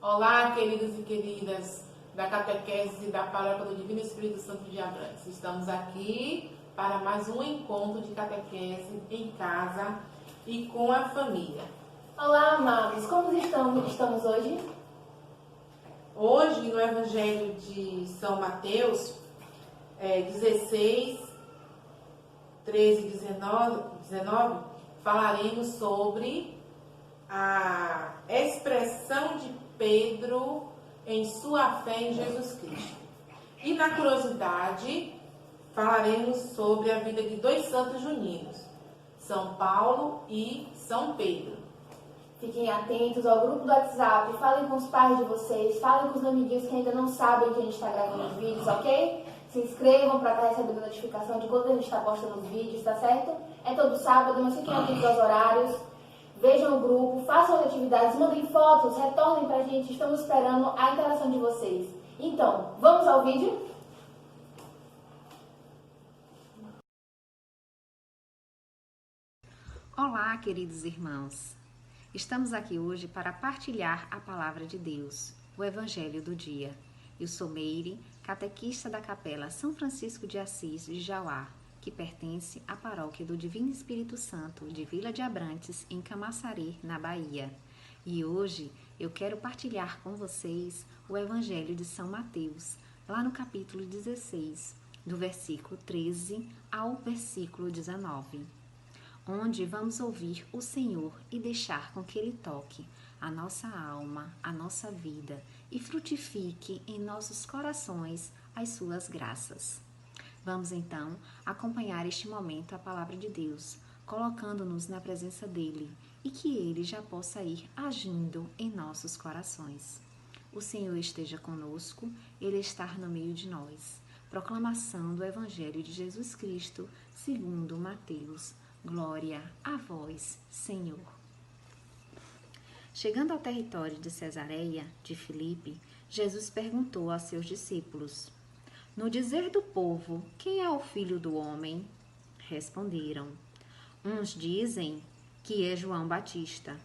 Olá, queridos e queridas da Catequese e da Paróquia do Divino Espírito Santo de Abrantes. Estamos aqui para mais um encontro de catequese em casa e com a família. Olá, amados. Como estamos hoje? Hoje, no Evangelho de São Mateus, 16, 13 e 19, falaremos sobre a expressão de Pedro em sua fé em Jesus Cristo. E na curiosidade, falaremos sobre a vida de dois santos juninos, São Paulo e São Pedro. Fiquem atentos ao grupo do WhatsApp, falem com os pais de vocês, falem com os amiguinhos que ainda não sabem que a gente está gravando os vídeos, ok? Se inscrevam para estar recebendo notificação de quando a gente está postando os vídeos, tá certo? É todo sábado, mas fiquem atentos aos horários. Vejam o grupo, façam as atividades, mandem fotos, retornem pra gente, estamos esperando a interação de vocês. Então, vamos ao vídeo? Olá, queridos irmãos! Estamos aqui hoje para partilhar a Palavra de Deus, o Evangelho do dia. Eu sou Meire, catequista da Capela São Francisco de Assis de Jauá, que pertence à Paróquia do Divino Espírito Santo de Vila de Abrantes, em Camaçari, na Bahia. E hoje eu quero partilhar com vocês o Evangelho de São Mateus, lá no capítulo 16, do versículo 13 ao versículo 19, onde vamos ouvir o Senhor e deixar com que Ele toque a nossa alma, a nossa vida e frutifique em nossos corações as suas graças. Vamos então acompanhar este momento a Palavra de Deus, colocando-nos na presença dEle e que Ele já possa ir agindo em nossos corações. O Senhor esteja conosco, Ele está no meio de nós. Proclamação do Evangelho de Jesus Cristo, segundo Mateus. Glória a vós, Senhor. Chegando ao território de Cesareia, de Filipe, Jesus perguntou a seus discípulos: no dizer do povo, quem é o Filho do Homem? Responderam: uns dizem que é João Batista,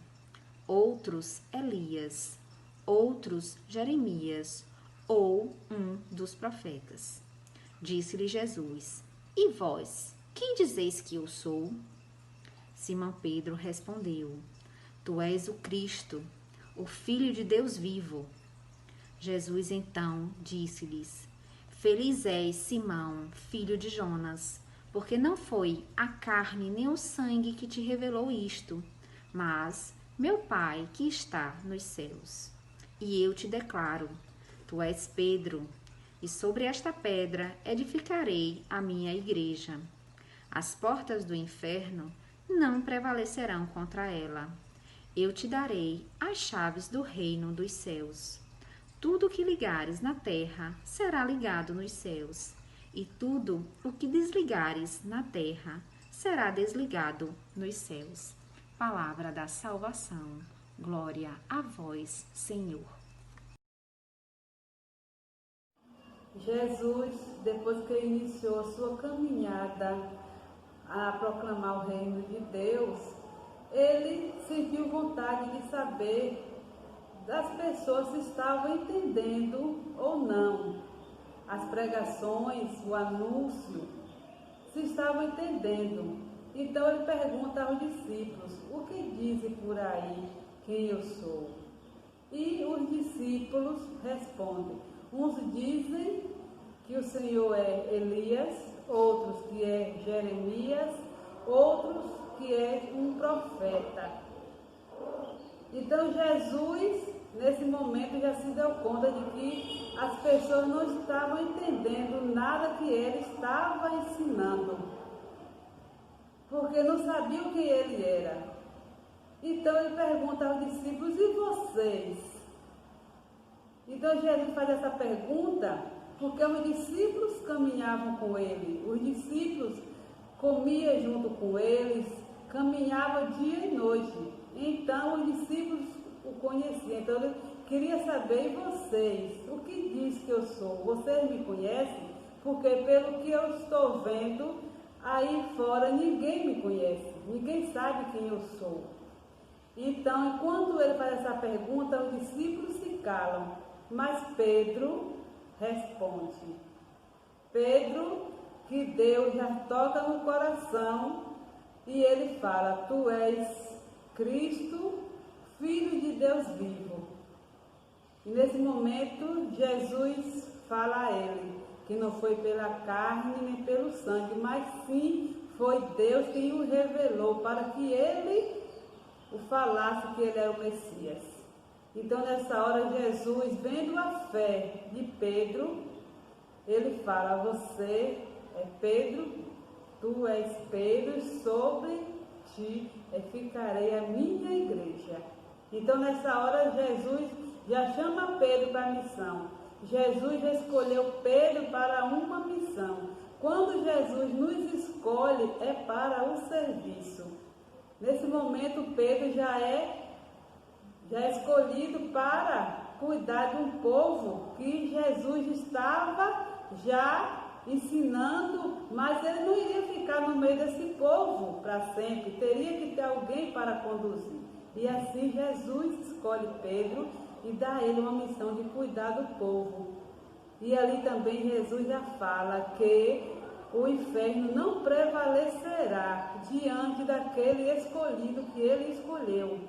outros Elias, outros Jeremias, ou um dos profetas. Disse-lhe Jesus: e vós, quem dizeis que eu sou? Simão Pedro respondeu: tu és o Cristo, o Filho de Deus vivo. Jesus então disse-lhes: feliz és, Simão, filho de Jonas, porque não foi a carne nem o sangue que te revelou isto, mas meu Pai que está nos céus. E eu te declaro, tu és Pedro, e sobre esta pedra edificarei a minha igreja. As portas do inferno não prevalecerão contra ela. Eu te darei as chaves do reino dos céus. Tudo o que ligares na terra será ligado nos céus, e tudo o que desligares na terra será desligado nos céus. Palavra da salvação. Glória a vós, Senhor. Jesus, depois que iniciou a sua caminhada a proclamar o reino de Deus, ele sentiu vontade de saber das pessoas se estavam entendendo ou não as pregações, o anúncio, se estavam entendendo. Então ele pergunta aos discípulos: o que dizem por aí quem eu sou? E os discípulos respondem: uns dizem que o Senhor é Elias, outros que é Jeremias, outros que é um profeta. Então Jesus, nesse momento, já se deu conta de que as pessoas não estavam entendendo nada que ele estava ensinando, porque não sabiam quem ele era. Então ele pergunta aos discípulos: e vocês? Então Jesus faz essa pergunta porque os discípulos caminhavam com ele, os discípulos comiam junto com eles, caminhavam dia e noite. Então os discípulos o conheciam. Então ele queria saber: e vocês? O que diz que eu sou? Vocês me conhecem? Porque pelo que eu estou vendo aí fora, ninguém me conhece, ninguém sabe quem eu sou. Então, enquanto ele faz essa pergunta, os discípulos se calam, mas Pedro responde. Pedro, que Deus já toca no coração, e ele fala: tu és Cristo, Filho de Deus vivo. E nesse momento, Jesus fala a ele que não foi pela carne nem pelo sangue, mas sim foi Deus quem o revelou para que ele o falasse que ele era o Messias. Então, nessa hora, Jesus, vendo a fé de Pedro, ele fala: você é Pedro, tu és Pedro, sobre ti edificarei a minha igreja. Então, nessa hora, Jesus já chama Pedro para a missão. Jesus já escolheu Pedro para uma missão. Quando Jesus nos escolhe, é para o serviço. Nesse momento, Pedro já é escolhido para cuidar de um povo que Jesus estava já ensinando, mas ele não iria ficar no meio desse povo para sempre, teria que ter alguém para conduzir. E assim Jesus escolhe Pedro e dá a ele uma missão de cuidar do povo. E ali também Jesus já fala que o inferno não prevalecerá diante daquele escolhido que ele escolheu.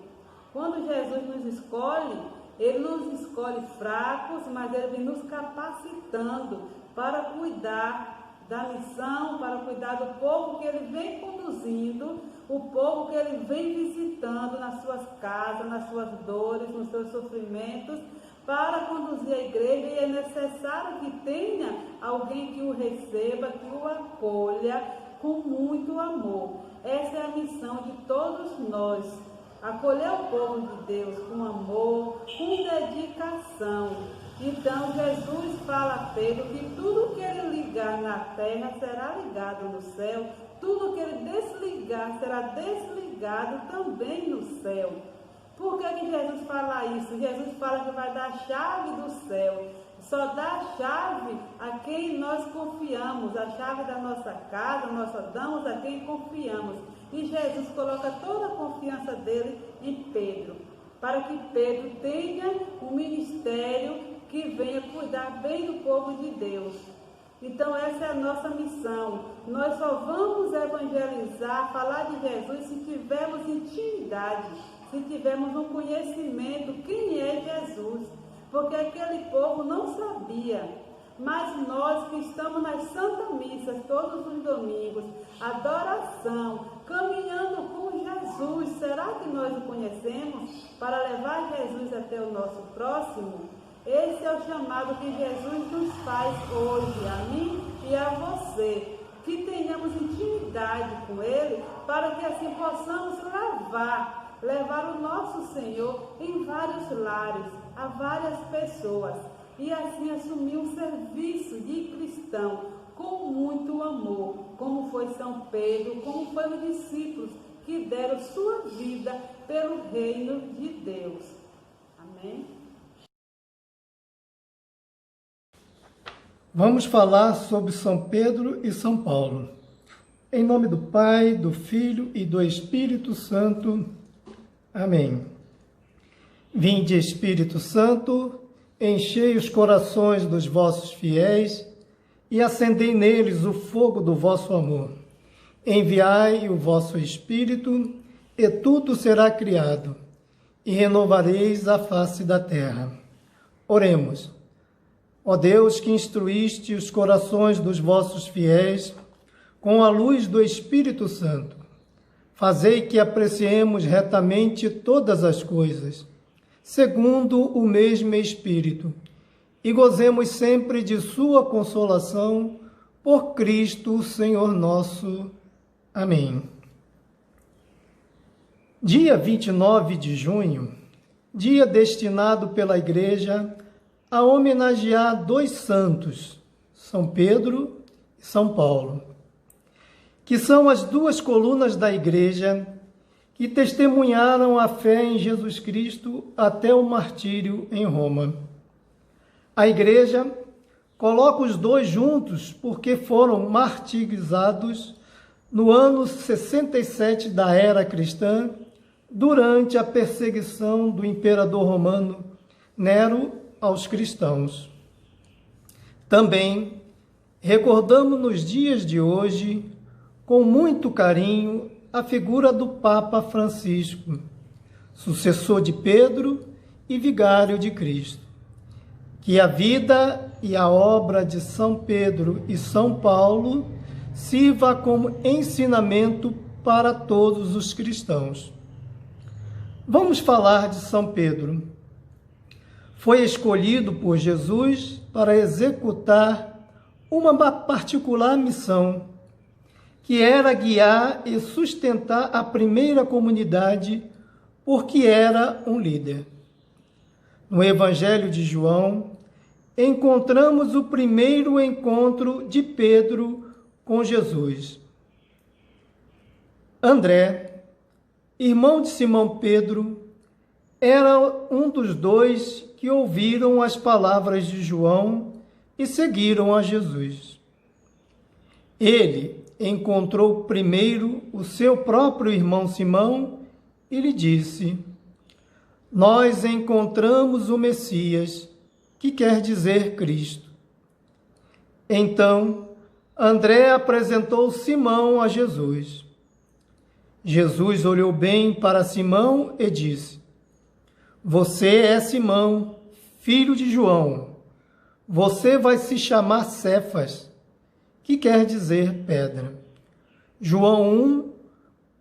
Quando Jesus nos escolhe, ele nos escolhe fracos, mas ele vem nos capacitando para cuidar da missão, para cuidar do povo que ele vem conduzindo, o povo que ele vem visitando nas suas casas, nas suas dores, nos seus sofrimentos, para conduzir a igreja. E é necessário que tenha alguém que o receba, que o acolha com muito amor. Essa é a missão de todos nós, acolher o povo de Deus com amor, com dedicação. Então Jesus fala a Pedro que tudo que ele ligar na terra será ligado no céu, tudo que ele desligar será desligado também no céu. Por que Jesus fala isso? Jesus fala que vai dar a chave do céu. Só dá a chave a quem nós confiamos, a chave da nossa casa, nós só damos a quem confiamos. E Jesus coloca toda a confiança dele em Pedro, para que Pedro tenha um ministério que venha cuidar bem do povo de Deus. Então essa é a nossa missão. Nós só vamos evangelizar, falar de Jesus se tivermos intimidade, se tivermos um conhecimento quem é Jesus. Porque aquele povo não sabia. Mas nós que estamos nas Santas Missas todos os domingos, adoração, caminhando com Jesus, será que nós o conhecemos para levar Jesus até o nosso próximo? Esse é o chamado que Jesus nos faz hoje, a mim e a você, que tenhamos intimidade com Ele, para que assim possamos levar o nosso Senhor em vários lares, a várias pessoas, e assim assumir um serviço de cristão com muito amor, como foi São Pedro, como foram os discípulos que deram sua vida pelo reino de Deus. Amém? Vamos falar sobre São Pedro e São Paulo. Em nome do Pai, do Filho e do Espírito Santo. Amém. Vinde, Espírito Santo, enchei os corações dos vossos fiéis e acendei neles o fogo do vosso amor. Enviai o vosso Espírito, e tudo será criado, e renovareis a face da terra. Oremos. Ó Deus, que instruíste os corações dos vossos fiéis com a luz do Espírito Santo, fazei que apreciemos retamente todas as coisas, segundo o mesmo Espírito, e gozemos sempre de sua consolação, por Cristo, Senhor nosso. Amém. Dia 29 de junho, dia destinado pela Igreja a homenagear dois santos, São Pedro e São Paulo, que são as duas colunas da Igreja que testemunharam a fé em Jesus Cristo até o martírio em Roma. A Igreja coloca os dois juntos porque foram martirizados no ano 67 da era cristã, durante a perseguição do imperador romano Nero aos cristãos. Também recordamos nos dias de hoje, com muito carinho, a figura do Papa Francisco, sucessor de Pedro e vigário de Cristo. Que a vida e a obra de São Pedro e São Paulo sirva como ensinamento para todos os cristãos. Vamos falar de São Pedro. Foi escolhido por Jesus para executar uma particular missão, que era guiar e sustentar a primeira comunidade, porque era um líder. No Evangelho de João, encontramos o primeiro encontro de Pedro com Jesus. André, irmão de Simão Pedro, era um dos dois que ouviram as palavras de João e seguiram a Jesus. Ele encontrou primeiro o seu próprio irmão Simão e lhe disse: nós encontramos o Messias, que quer dizer Cristo. Então, André apresentou Simão a Jesus. Jesus olhou bem para Simão e disse: você é Simão, filho de João. Você vai se chamar Cefas, que quer dizer pedra. João 1,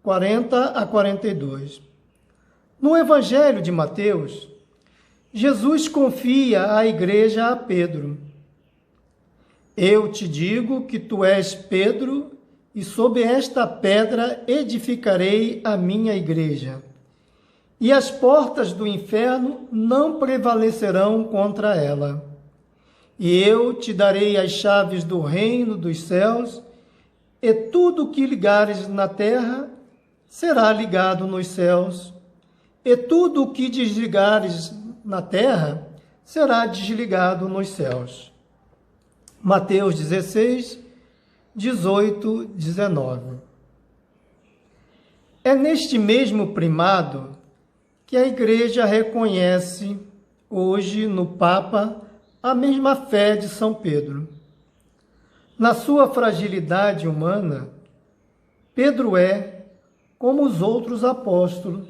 40 a 42. No Evangelho de Mateus, Jesus confia a igreja a Pedro. Eu te digo que tu és Pedro, e sob esta pedra edificarei a minha igreja. E as portas do inferno não prevalecerão contra ela. E eu te darei as chaves do reino dos céus, e tudo o que ligares na terra será ligado nos céus, e tudo o que desligares na terra será desligado nos céus. Mateus 16, 18, 19. É neste mesmo primado que a Igreja reconhece hoje no Papa a mesma fé de São Pedro. Na sua fragilidade humana, Pedro é, como os outros apóstolos,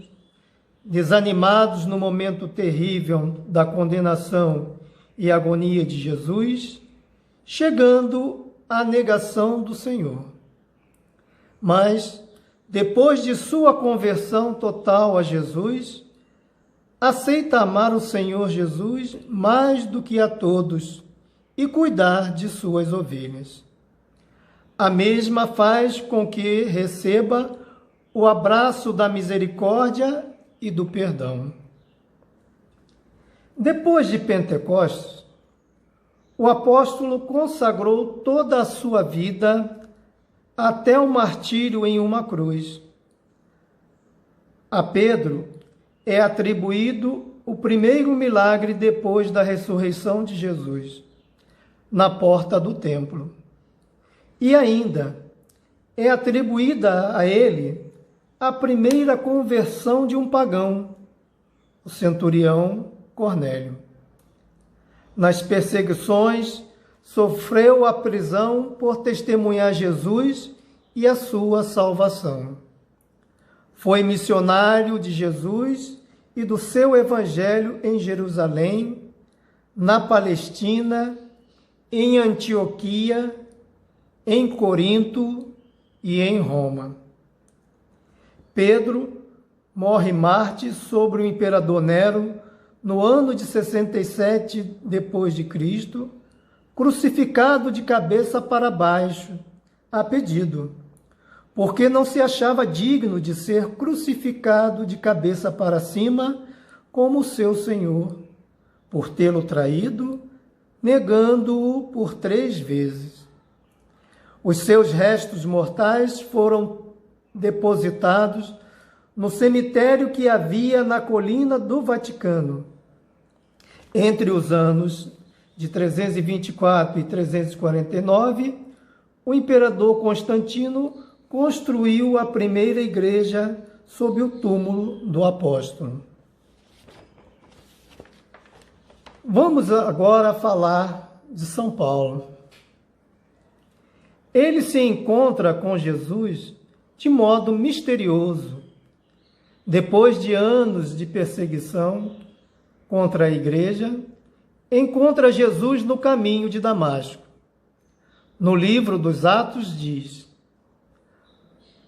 desanimados no momento terrível da condenação e agonia de Jesus, chegando à negação do Senhor. Mas, depois de sua conversão total a Jesus, aceita amar o Senhor Jesus mais do que a todos e cuidar de suas ovelhas. A mesma faz com que receba o abraço da misericórdia e do perdão. Depois de Pentecostes, o apóstolo consagrou toda a sua vida até o martírio em uma cruz. A Pedro é atribuído o primeiro milagre depois da ressurreição de Jesus, na porta do templo. E ainda é atribuída a ele a primeira conversão de um pagão, o centurião Cornélio. Nas perseguições, sofreu a prisão por testemunhar Jesus e a sua salvação. Foi missionário de Jesus e do seu evangelho em Jerusalém, na Palestina, em Antioquia, em Corinto e em Roma. Pedro morre mártir sobre o imperador Nero no ano de 67 depois de Cristo, crucificado de cabeça para baixo, a pedido, porque não se achava digno de ser crucificado de cabeça para cima como seu Senhor, por tê-lo traído, negando-o por 3 vezes. Os seus restos mortais foram depositados no cemitério que havia na colina do Vaticano. Entre os anos de 324 e 349, o imperador Constantino construiu a primeira igreja sob o túmulo do apóstolo. Vamos agora falar de São Paulo. Ele se encontra com Jesus de modo misterioso, depois de anos de perseguição contra a igreja, encontra Jesus no caminho de Damasco. No livro dos Atos diz: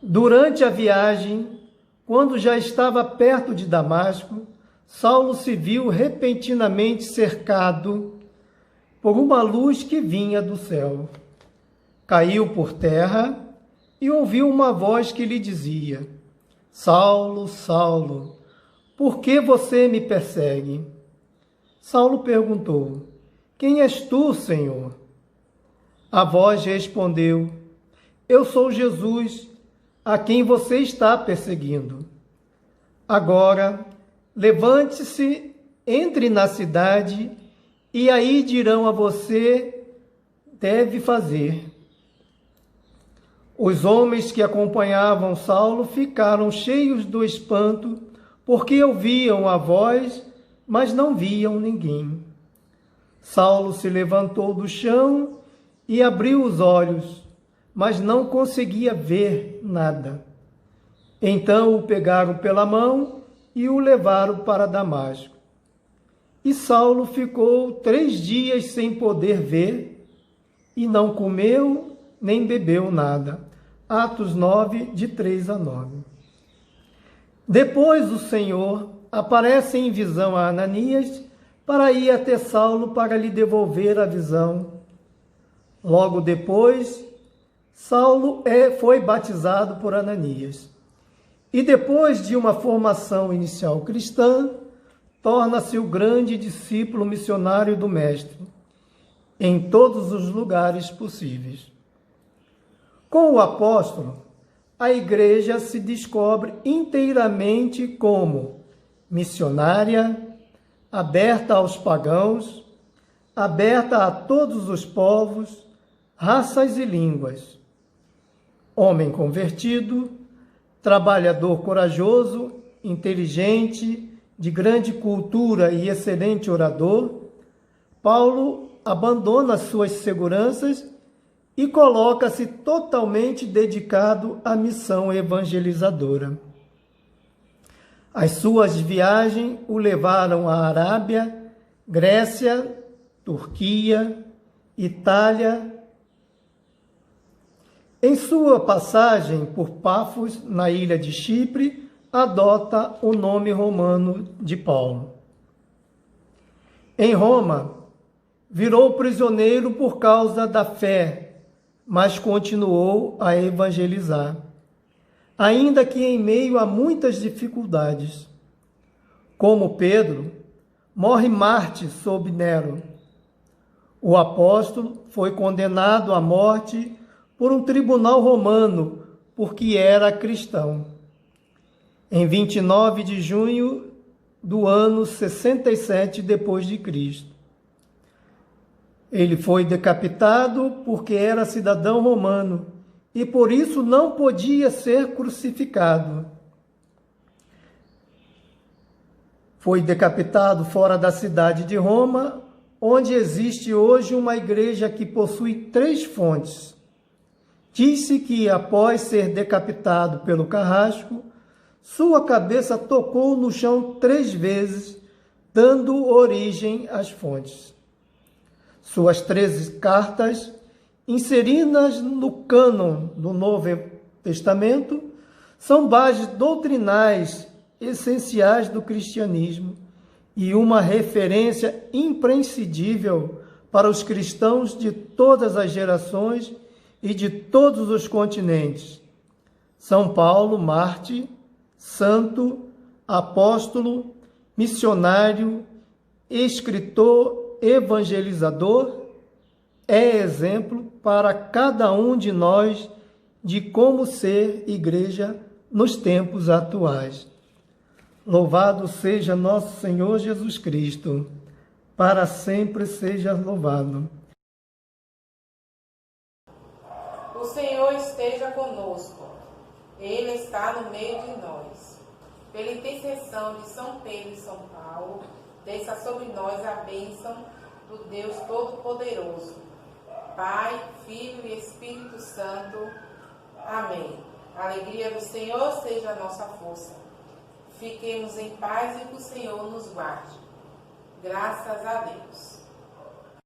durante a viagem, quando já estava perto de Damasco, Saulo se viu repentinamente cercado por uma luz que vinha do céu. Caiu por terra e ouviu uma voz que lhe dizia: Saulo, Saulo, por que você me persegue? Saulo perguntou: quem és tu, Senhor? A voz respondeu: eu sou Jesus, a quem você está perseguindo. Agora, levante-se, entre na cidade, e aí dirão a você, deve fazer. Os homens que acompanhavam Saulo ficaram cheios do espanto, porque ouviam a voz, mas não viam ninguém. Saulo se levantou do chão e abriu os olhos, mas não conseguia ver nada. Então o pegaram pela mão e o levaram para Damasco. E Saulo ficou 3 dias sem poder ver, e não comeu nem bebeu nada. Atos 9, de 3 a 9. Depois o Senhor aparece em visão a Ananias para ir até Saulo para lhe devolver a visão. Logo depois, Saulo foi batizado por Ananias. E depois de uma formação inicial cristã, torna-se o grande discípulo missionário do Mestre, em todos os lugares possíveis. Com o apóstolo, a igreja se descobre inteiramente como missionária, aberta aos pagãos, aberta a todos os povos, raças e línguas. Homem convertido, trabalhador corajoso, inteligente, de grande cultura e excelente orador, Paulo abandona suas seguranças e coloca-se totalmente dedicado à missão evangelizadora. As suas viagens o levaram à Arábia, Grécia, Turquia, Itália. Em sua passagem por Pafos, na ilha de Chipre, adota o nome romano de Paulo. Em Roma, virou prisioneiro por causa da fé, mas continuou a evangelizar, ainda que em meio a muitas dificuldades. Como Pedro, morre Marte sob Nero. O apóstolo foi condenado à morte por um tribunal romano, porque era cristão. Em 29 de junho do ano 67 depois de Cristo. Ele foi decapitado porque era cidadão romano e por isso não podia ser crucificado. Foi decapitado fora da cidade de Roma, onde existe hoje uma igreja que possui 3 fontes. Diz-se que, após ser decapitado pelo carrasco, sua cabeça tocou no chão 3 vezes, dando origem às fontes. Suas 13 cartas, inseridas no cânon do Novo Testamento, são bases doutrinais essenciais do cristianismo e uma referência imprescindível para os cristãos de todas as gerações e de todos os continentes. São Paulo, mártir, santo, apóstolo, missionário, escritor, evangelizador, é exemplo para cada um de nós de como ser igreja nos tempos atuais. Louvado seja nosso Senhor Jesus Cristo, para sempre seja louvado. O Senhor esteja conosco, Ele está no meio de nós. pela intercessão de São Pedro e São Paulo, desça sobre nós a bênção do Deus Todo-Poderoso, Pai, Filho e Espírito Santo. Amém. A alegria do Senhor seja a nossa força. Fiquemos em paz e que o Senhor nos guarde. Graças a Deus.